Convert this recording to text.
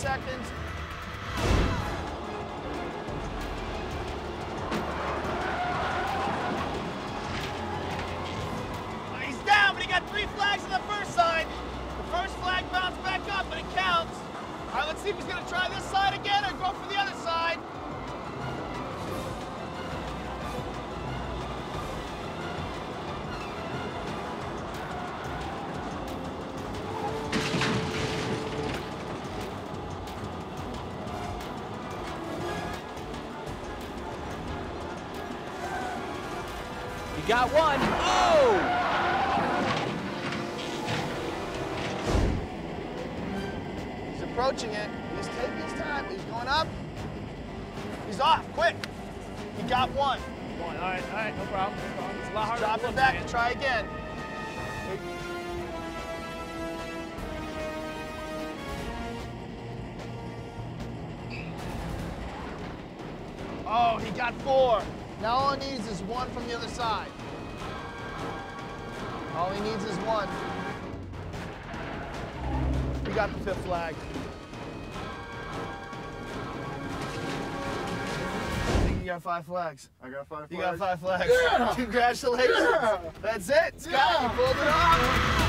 seconds. He's down, but he got 3 flags on the first side. The first flag bounced back up, but it counts. All right, let's see if he's gonna try this side again or go for the other side. You got one. Oh! He's approaching it. He's taking his time. He's going up. He's off. Quick. He got one. All right, no problem. It's a lot harder. Drop it back and try again. Oh, he got 4. Now all he needs is 1 from the other side. All he needs is 1. He got the 5th flag. I think you got 5 flags. I got 5 flags. You got 5 flags. Yeah. Congratulations. Yeah. That's it. Scott, you pulled it off.